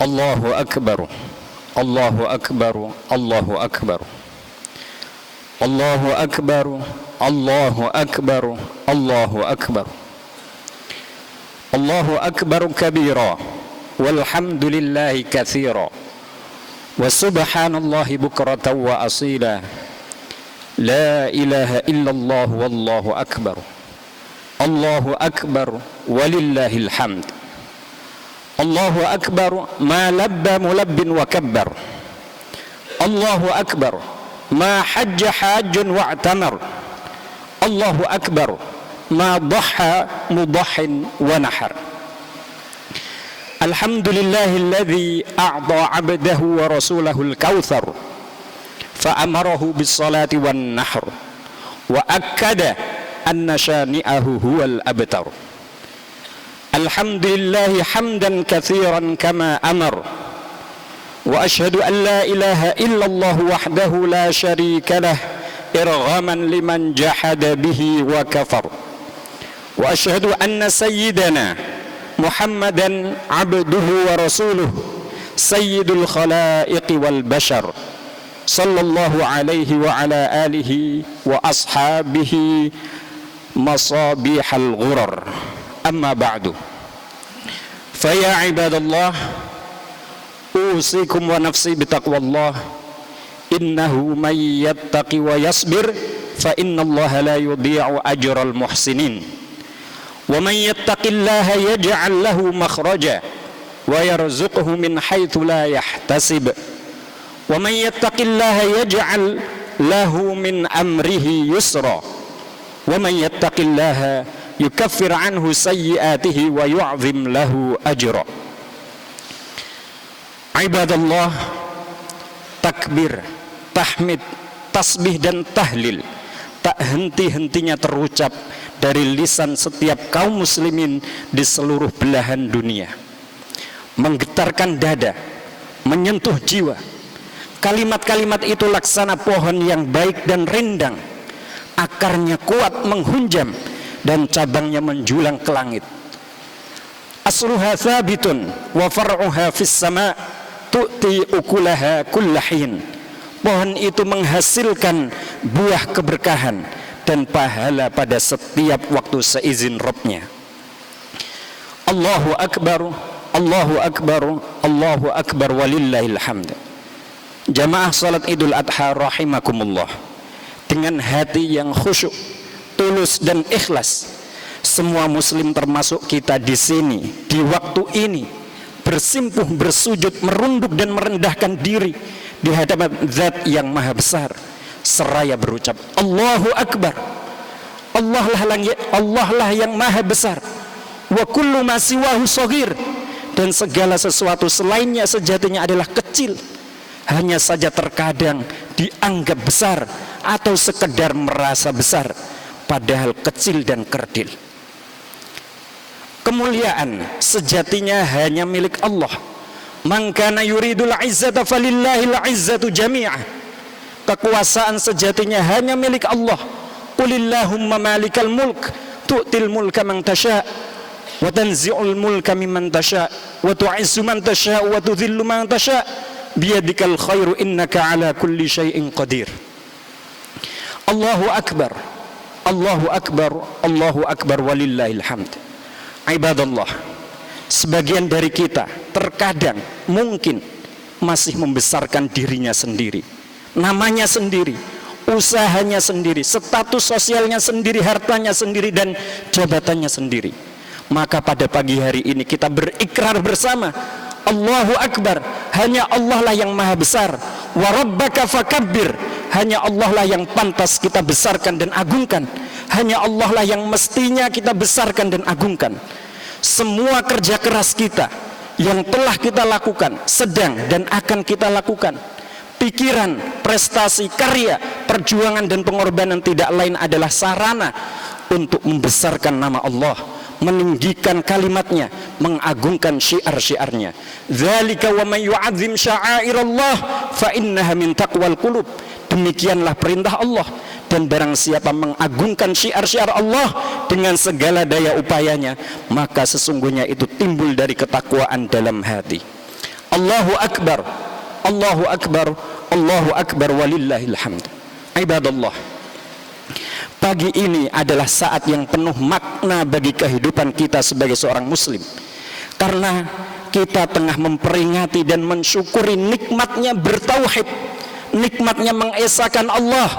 Allahu Akbar, Allahu Akbar, Allahu Akbar, Allahu Akbar, Allahu Akbar, Allahu Akbar, Allahu Akbar kabira, walhamdulillahi katsira, wa subhanallahi bukratan wa asila, la ilaha illallah wallahu akbar, Allahu Akbar walillahil hamd. Allahu Akbar ma labba mulabbin wa kabbar, Allahu Akbar ma hajja hajjun wa'tamar, Allahu Akbar ma dhaha mudahhin wa nahar. Alhamdulillahilladzi a'ta 'abdahu wa rasulahu al-kautsar fa amarahu bis-salati wan-nahr wa akkada anna shani'ahu huwal abtar. Alhamdulillahi hamdan katsiran kama amar, wa ashhadu an la ilaha illallah wahdahu la syarika lah irghaman liman jahada bihi wa kafar, wa ashhadu anna sayyidana Muhammadan abduhu wa rasuluh sayyidul khalaiqi wal bashar sallallahu alaihi wa ala alihi wa ashabihi masabihal ghurar. Amma ba'du, faya ibadallah, usikum wa nafsi bitaqwallah, innahu man yattaqi wa yasbir fa innallaha la yudhi'u ajral muhsinin, wa man yattaqillaha yaj'al lahu makhraja wa yarzuqhu min haitsu la yahtasib, wa man yattaqillaha yaj'al lahu min amrihi yusra, wa man yattaqillaha yukaffir anhu sayyiatihi wa yu'zim lahu ajra. Ibadallah, takbir, tahmid, tasbih dan tahlil tak henti-hentinya terucap dari lisan setiap kaum muslimin di seluruh belahan dunia, menggetarkan dada, menyentuh jiwa. Kalimat-kalimat itu laksana pohon yang baik dan rindang, akarnya kuat menghunjam dan cabangnya menjulang ke langit. Asluha thabitun wa far'uha fis sama' tu'ti ukulaha kullahin. Pohon itu menghasilkan buah keberkahan dan pahala pada setiap waktu seizin Rabbnya. Allahu Akbar, Allahu Akbar, Allahu Akbar walillahil hamd. Jamaah salat Idul Adha rahimakumullah, dengan hati yang khusyuk, tulus dan ikhlas, semua muslim termasuk kita di sini di waktu ini bersimpuh, bersujud, merunduk dan merendahkan diri di hadapan Zat yang Maha Besar seraya berucap Allahu Akbar. Allah lah yang Maha Besar, wa kullu ma siwahu shaghir, dan segala sesuatu selainnya sejatinya adalah kecil, hanya saja terkadang dianggap besar atau sekedar merasa besar, padahal kecil dan kerdil. Kemuliaan sejatinya hanya milik Allah. Man kana yuridul izzata falillahil izzatu jami'ah. Kekuasaan sejatinya hanya milik Allah. Qulillahumma malikal mulk tu'til mulka man tasha' wa tanzi'ul mulka mimman tasha' wa tu'izzu man tasha' wa tudhillu man tasha' biyadikal khairu innaka ala kulli syai'in qadir. Allahu Akbar, Allahu Akbar, Allahu Akbar walillahil hamd. Ibadallah, sebagian dari kita terkadang mungkin masih membesarkan dirinya sendiri, namanya sendiri, usahanya sendiri, status sosialnya sendiri, hartanya sendiri, dan jabatannya sendiri. Maka pada pagi hari ini kita berikrar bersama, Allahu Akbar, hanya Allah lah yang Maha Besar. Wa rabbaka fakabbir, hanya Allah lah yang pantas kita besarkan dan agungkan. Hanya Allah lah yang mestinya kita besarkan dan agungkan. Semua kerja keras kita yang telah kita lakukan, sedang dan akan kita lakukan, pikiran, prestasi, karya, perjuangan dan pengorbanan tidak lain adalah sarana untuk membesarkan nama Allah, meninggikan kalimatnya, mengagungkan syiar-syiarnya. Dzalika wa may yu'azzim sya'airallah fa innaha min taqwal qulub. Demikianlah perintah Allah, dan barang siapa mengagungkan syiar-syiar Allah dengan segala daya upayanya, maka sesungguhnya itu timbul dari ketakwaan dalam hati. Allahu akbar, Allahu akbar, Allahu akbar, walillahil hamd. Ibadallah, pagi ini adalah saat yang penuh makna bagi kehidupan kita sebagai seorang muslim, karena kita tengah memperingati dan mensyukuri nikmatnya bertauhid, nikmatnya mengesahkan Allah,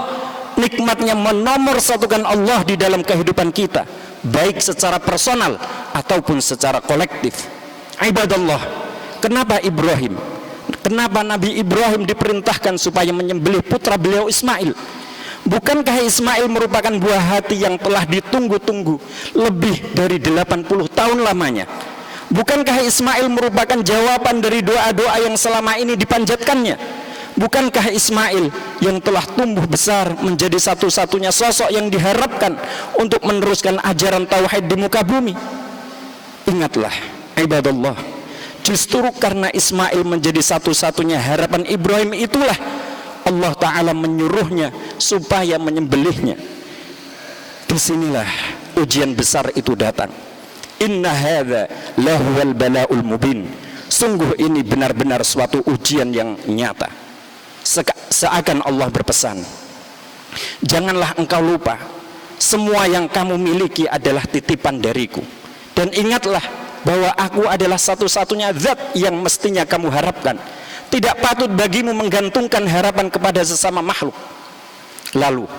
nikmatnya menomorsatukan Allah di dalam kehidupan kita, baik secara personal ataupun secara kolektif. Ibadallah, kenapa Nabi Ibrahim diperintahkan supaya menyembelih putra beliau Ismail? Bukankah Ismail merupakan buah hati yang telah ditunggu-tunggu lebih dari 80 tahun lamanya? Bukankah Ismail merupakan jawaban dari doa-doa yang selama ini dipanjatkannya? Bukankah Ismail yang telah tumbuh besar menjadi satu-satunya sosok yang diharapkan untuk meneruskan ajaran tauhid di muka bumi? Ingatlah, ibadallah, justru karena Ismail menjadi satu-satunya harapan Ibrahim, itulah Allah Ta'ala menyuruhnya supaya menyembelihnya. Disinilah ujian besar itu datang. Inna hadza lahuwal bala'ul mubin. Sungguh ini benar-benar suatu ujian yang nyata. Seakan Allah berpesan, janganlah engkau lupa, semua yang kamu miliki adalah titipan dariku. Dan ingatlah bahwa aku adalah satu-satunya zat yang mestinya kamu harapkan. Tidak patut bagimu menggantungkan harapan kepada sesama makhluk. Lalu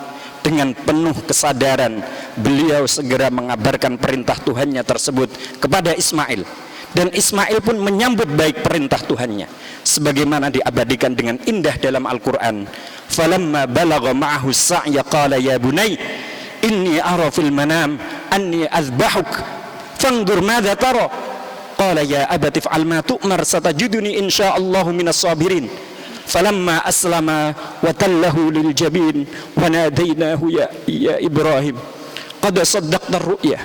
dengan penuh kesadaran beliau segera mengabarkan perintah Tuhannya tersebut kepada Ismail, dan Ismail pun menyambut baik perintah Tuhannya sebagaimana diabadikan dengan indah dalam Al-Quran. Falamma balagha ma'ahu as-sa'ya qala ya bunay inni ara fil manam anni azbahuk fanzur madza tara qala ya abati fa'al ma tu'mar satajiduni insyaallahu minas sabirin. Falamma aslama wa tallahu lil jabin wa nadainahu ya Ibrahim qad saddaqta ar-ru'ya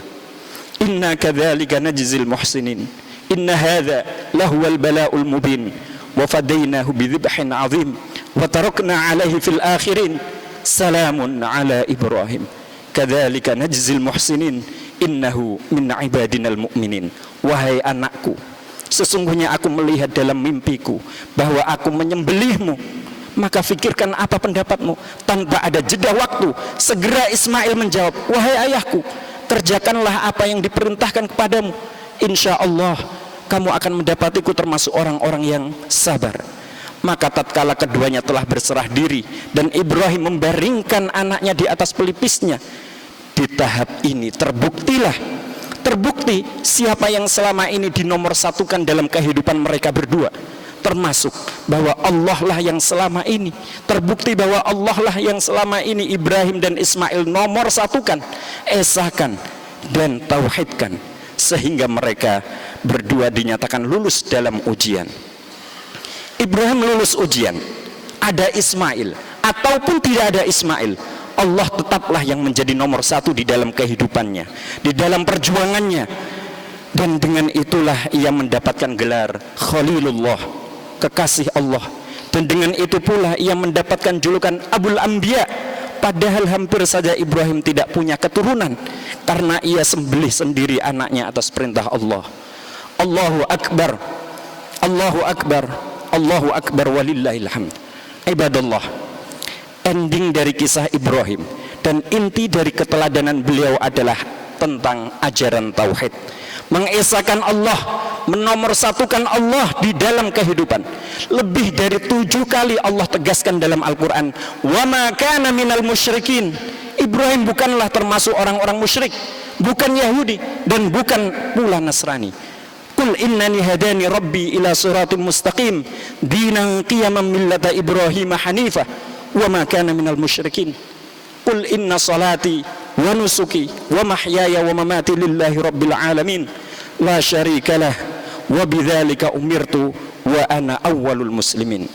inna kadzalika najzil muhsinin inna hadza lahuwal bala'ul mubin wa fadainahu bidhibhin 'adzim wa tarakna 'alaihi fil akhirin salamun 'ala Ibrahim kadzalika najzil muhsinin innahu min ibadinal mu'minin. Wahai anakku, sesungguhnya aku melihat dalam mimpiku bahwa aku menyembelihmu, maka fikirkan apa pendapatmu. Tanpa ada jeda waktu, segera Ismail menjawab, wahai ayahku, kerjakanlah apa yang diperintahkan kepadamu. Insya Allah kamu akan mendapatiku termasuk orang-orang yang sabar. Maka tatkala keduanya telah berserah diri dan Ibrahim membaringkan anaknya di atas pelipisnya, di tahap ini terbukti siapa yang selama ini dinomorsatukan dalam kehidupan mereka berdua, termasuk bahwa Allah lah yang selama ini, terbukti bahwa Allah lah yang selama ini Ibrahim dan Ismail nomorsatukan, esahkan dan tauhidkan, sehingga mereka berdua dinyatakan lulus dalam ujian. Ibrahim lulus ujian, ada Ismail ataupun tidak ada Ismail, Allah tetaplah yang menjadi nomor satu di dalam kehidupannya, di dalam perjuangannya. Dan dengan itulah ia mendapatkan gelar Khalilullah, kekasih Allah. Dan dengan itu pula ia mendapatkan julukan Abul Anbiya, padahal hampir saja Ibrahim tidak punya keturunan karena ia sembelih sendiri anaknya atas perintah Allah. Allahu Akbar, Allahu Akbar, Allahu Akbar, walillahil hamd. Ibadallah, ending dari kisah Ibrahim dan inti dari keteladanan beliau adalah tentang ajaran tauhid, mengesahkan Allah, menomorsatukan Allah di dalam kehidupan. Lebih dari 7 kali Allah tegaskan dalam Al-Quran, wa ma kana minal musyrikin. Ibrahim bukanlah termasuk orang-orang musyrik, bukan Yahudi dan bukan pula Nasrani. Qul innani hadani rabbi ila siratim mustaqim dinan qiyaman millata Ibrahim hanifah wa ma kana minal musyrikin. Qul inna salati wa nusuki wa mahyaya wa mamati lillahi rabbil alamin la syarikalah wa bidzalika umirtu wa ana awwalul muslimin.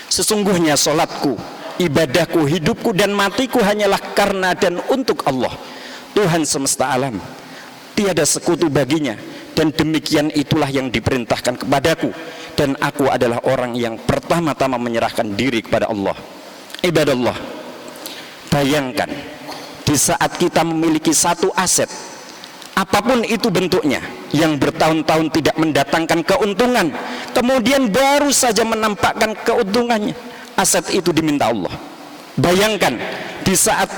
Sesungguhnya salatku, ibadahku, hidupku dan matiku hanyalah karena dan untuk Allah, Tuhan semesta alam. Tiada sekutu baginya, dan demikian itulah yang diperintahkan kepadaku, dan aku adalah orang yang pertama-tama menyerahkan diri kepada Allah. Ibadallah, bayangkan di saat kita memiliki satu aset, apapun itu bentuknya, yang bertahun-tahun tidak mendatangkan keuntungan, kemudian baru saja menampakkan keuntungannya, aset itu diminta Allah. Bayangkan di saat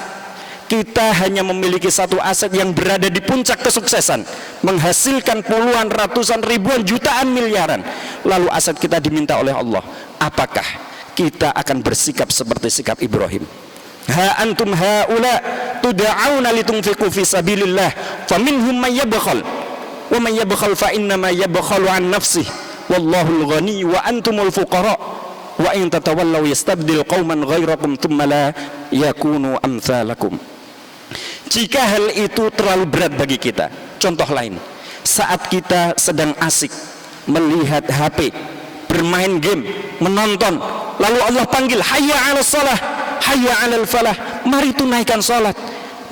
kita hanya memiliki satu aset yang berada di puncak kesuksesan, menghasilkan puluhan, ratusan, ribuan, jutaan, miliaran, lalu aset kita diminta oleh Allah, apakah kita akan bersikap seperti sikap Ibrahim? Ha antum haula tud'auna litunfiqu fi sabilillah faminhum may yabkhal wa may yabkhal fa innama yabkhalu an nafsihi wallahul ghani wa antumul fuqara wa in tatawallaw yastabdil qauman ghairakum thumma la yakunu amsalakum. Jika hal itu terlalu berat bagi kita, contoh lain, saat kita sedang asik melihat HP, bermain game, menonton, lalu Allah panggil, hayya 'alas shalah, hayya 'alal falah, mari tunaikan salat,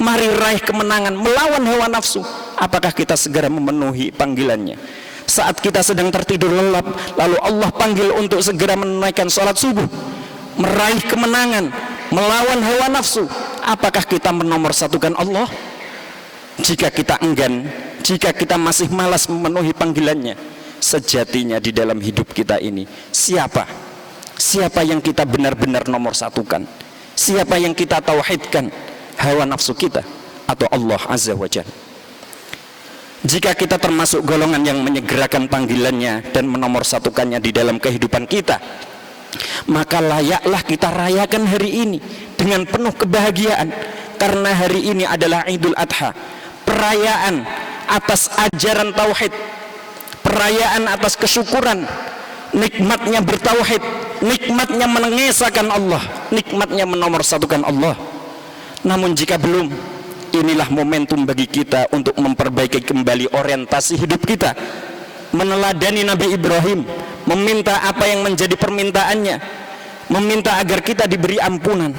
mari raih kemenangan, melawan hawa nafsu. Apakah kita segera memenuhi panggilannya? Saat kita sedang tertidur lelap, lalu Allah panggil untuk segera menunaikan salat subuh, meraih kemenangan, melawan hawa nafsu, apakah kita menomorsatukan Allah? Jika kita enggan, jika kita masih malas memenuhi panggilannya, sejatinya di dalam hidup kita ini siapa yang kita benar-benar nomor satukan? Siapa yang kita tauhidkan? Hawa nafsu kita atau Allah Azza wa Jalla? Jika kita termasuk golongan yang menyegerakan panggilannya dan menomorsatukannya di dalam kehidupan kita, maka layaklah kita rayakan hari ini dengan penuh kebahagiaan, karena hari ini adalah Idul Adha, perayaan atas ajaran tauhid, perayaan atas kesyukuran, nikmatnya bertauhid, nikmatnya mengesahkan Allah, nikmatnya menomorsatukan Allah. Namun jika belum, inilah momentum bagi kita untuk memperbaiki kembali orientasi hidup kita, meneladani Nabi Ibrahim, meminta apa yang menjadi permintaannya, meminta agar kita diberi ampunan,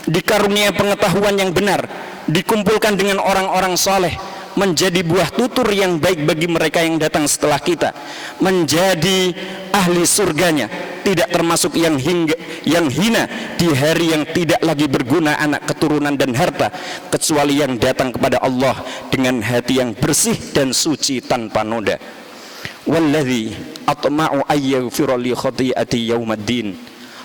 dikarunia pengetahuan yang benar, dikumpulkan dengan orang-orang soleh, menjadi buah tutur yang baik bagi mereka yang datang setelah kita, menjadi ahli surganya, tidak termasuk yang hina di hari yang tidak lagi berguna anak, keturunan dan harta, kecuali yang datang kepada Allah dengan hati yang bersih dan suci tanpa noda. Walladzi atma'u ayyaghfira li khati'ati yaumaddin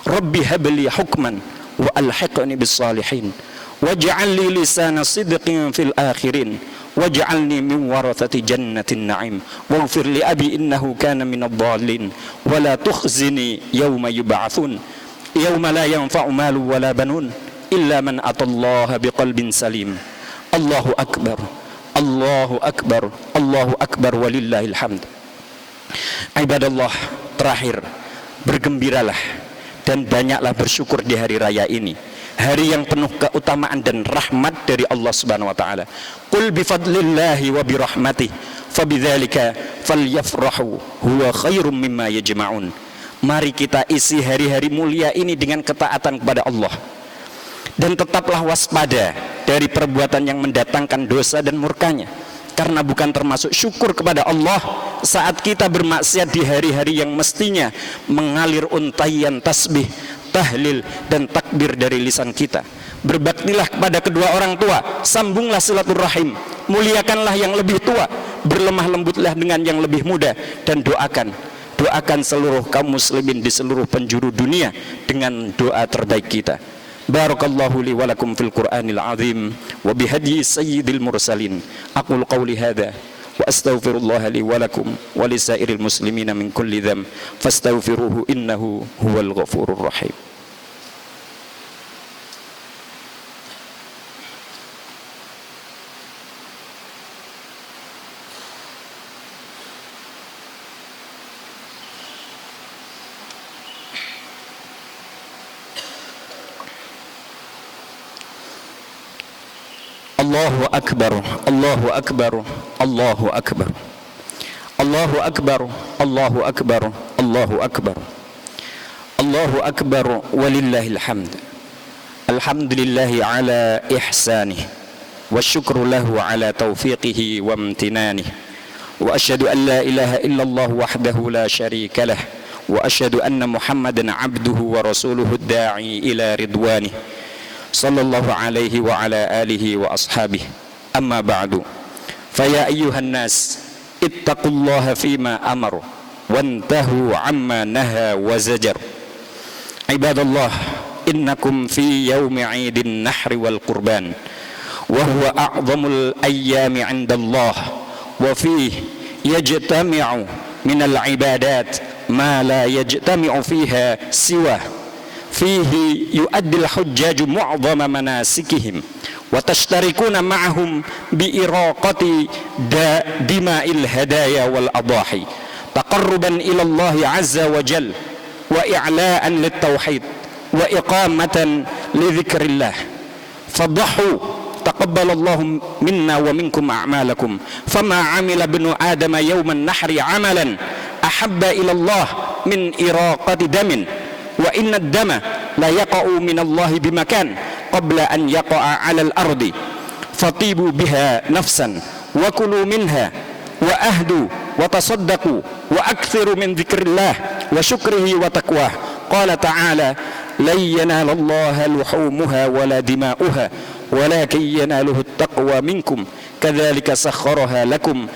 rabbi habli hukman wa alhiqni bis salihin waj'al li lisana sidqin fil akhirin waj'alni min warathati jannatin na'im waghfir li abi innahu kana minadh dhalin wa la tukhzini yawma yub'atsun yawma la yanfa'u malu wa la banun illa man atallaha biqalbin salim. Allahu akbar, Allahu akbar, Allahu akbar walillahil hamd. Ibadallah, terakhir, bergembiralah dan banyaklah bersyukur di hari raya ini, hari yang penuh keutamaan dan rahmat dari Allah Subhanahu wa taala. Qul bi fadlillahi wa bi rahmatihi fabidzalika falyafrahu huwa khairum mimma yajma'un. Mari kita isi hari-hari mulia ini dengan ketaatan kepada Allah, dan tetaplah waspada dari perbuatan yang mendatangkan dosa dan murkanya, karena bukan termasuk syukur kepada Allah saat kita bermaksiat di hari-hari yang mestinya mengalir untaian tasbih, tahlil dan takbir dari lisan kita. Berbaktilah kepada kedua orang tua, sambunglah silaturahim, muliakanlah yang lebih tua, berlemah lembutlah dengan yang lebih muda, dan doakan seluruh kaum muslimin di seluruh penjuru dunia dengan doa terbaik kita. Barakallahu li wa lakum fil Qur'anil azim wa bihadyi sayyidil mursalin. Aqul qawli hadha wa astaghfirullah li wa lakum wa li sairil muslimina min kulli dhanb fastaghfiruhu innahu huwal ghafurur rahim. Allahu akbar, Allahu akbar, Allahu akbar, Allahu akbar, Allahu akbar, Allahu akbar, Allahu akbar walillahil hamd. Alhamdulillahi ala ihsanih wa syukru lahu ala taufiqihi wa amtinanih wa asyhadu an la ilaha illallah wahdahu la syarika lah wa asyhadu anna Muhammadan abduhu wa rasuluhu ad-da'i ila ridwanih sallallahu alaihi wa ala alihi wa ashabihi. Amma ba'du, Faya ayyuhan nas ittaqullaha fima amar wantahu amma naha wa zajar. Ibadallah, innakum fi yaumi 'idin nahri wal qurban wa huwa a'zamul ayyami 'inda Allah wa fihi yajtami'u min al ibadat ma la yajtami'u fiha siwa. Fihi yu'addil hujjaju mu'zama manasikihim wa tashtarikuna ma'ahum bi iraqati dima'il hadaya wal adahi taqarruban ila Allah azza wa jal wa i'la'an lit tauhid wa iqamatan li dzikrillah. Fadhahu taqabbalallahu minna wa minkum a'malakum. Fama 'amila ibnu adam yawman nahri 'amalan ahabba ila Allah min iraqati damin wa inna ad-dama la yaqa'u min Allah bimakan qabla an yaqa'a 'ala al-ardi fatibu biha nafsan wa kulu minha wa ahdu wa tasaddaqu wa akthiru min dzikrillah wa syukrihi wa taqwah. Qala ta'ala lan yanala Allaha luhumuha wala dima'uha walakin yanaluhu at-taqwa minkum kadzalika sakhkharaha lakum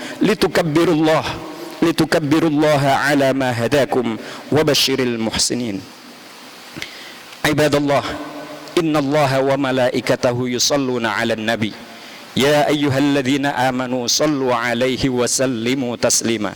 litukabbirullaha ala ma hadakum wa basyiril muhsinin. Ibadallah, innallaha wa malaikatahu yusalluna 'alan nabi ya ayyuhalladzina amanu sallu 'alaihi wa sallimu taslima.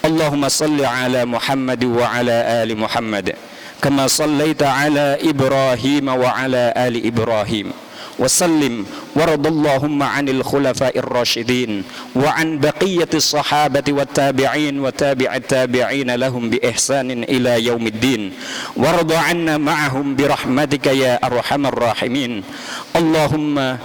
Allahumma salli 'ala Muhammad wa 'ala ali Muhammad kama sallaita 'ala Ibrahim wa 'ala ali Ibrahim wa sallim waradallahumma 'anil khulafa'ir rasyidin wa 'an baqiyatis sahabati wat tabi'in wa tabi'it tabi'in lahum bi ihsanin ila yaumiddin warda 'anna ma'ahum bi rahmatika ya arhamar rahimin. Allahumma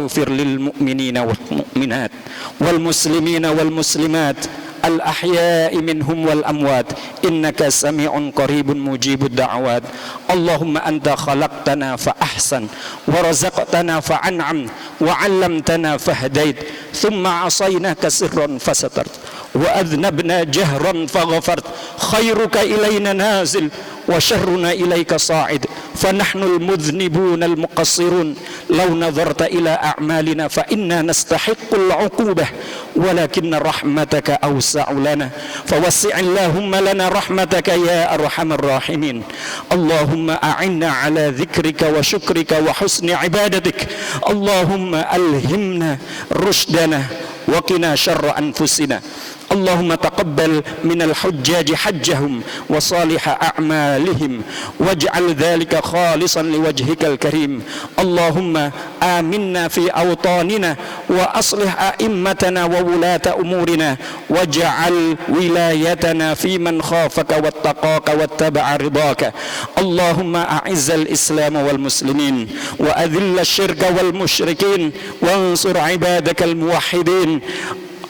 ighfir lil mu'minina wal mu'minat wal muslimina wal muslimat al ahya'i minhum wal amwat innaka sami'un qaribun mujibud da'awat. Allahumma anta khalaqtana fa ahsan wa razaqtana fa an'am wa 'allamtana fa hadait thumma 'asaynaka sirran fa satart wa adnabna jahran fa ghafart khairuka ilayna nazil wa syarruna ilayka sa'id fa nahnul mudhnibun al muqassirun law nadharta ila a'malina fa inna nastahiqqul 'uqubah walakinna rahmataka awsa'u lana fawassi' Allahumma lana rahmataka ya arhamar rahimin. Allahumma a'inna ala dhikrika wa syukrika wa husni ibadatik. Allahumma alhimna rushdana wa qina syarra anfusina. Allahumma taqabbal minal hujjaji hajjahum wa salihah a'malihim waj'al dhalika khalisan liwajhikal karim. Allahumma aminna fi awtanina wa aslih a'immatana wa wulata umurina waj'al wilayatana fi man khafaka wattaqaka wattaba'a ridaka. Allahumma a'izzal islam wal muslimin wa adhilla syirka wal musyrikin wansur ibadakal muwahhidin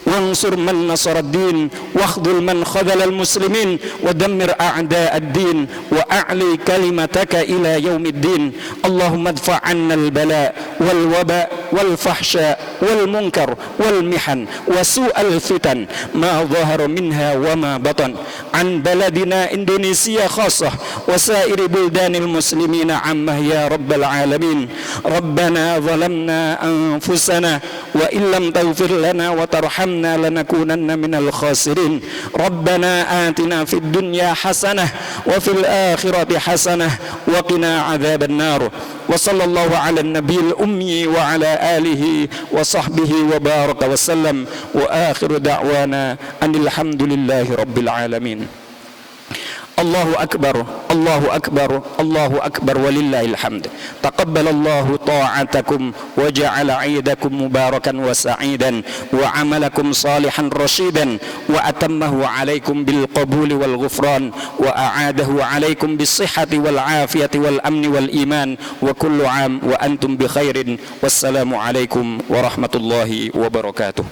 وانصر من نصر الدين واخذل من خذل المسلمين ودمر أعداء الدين وأعلي كلمتك إلى يوم الدين. اللهم ادفع عنا البلاء والوباء والفحشاء والمنكر والمحن وسوء الفتن ما ظهر منها وما بطن عن بلدنا إندونيسيا خاصة وسائر بلدان المسلمين عامة يا رب العالمين. ربنا ظلمنا أنفسنا وإن لم تغفر لنا وترحمنا لنكونن من الخاسرين. ربنا آتنا في الدنيا حسنة وفي الآخرة حسنة وقنا عذاب النار. وصلى الله على النبي الأمي وعلى آله وصحبه وبارك وسلم وآخر دعوانا أن الحمد لله رب العالمين. الله أكبر الله أكبر الله أكبر ولله الحمد. تقبل الله طاعتكم وجعل عيدكم مباركا وسعيدا وعملكم صالحا رشيدا وأتمه عليكم بالقبول والغفران وأعاده عليكم بالصحة والعافية والأمن والإيمان وكل عام وأنتم بخير والسلام عليكم ورحمة الله وبركاته.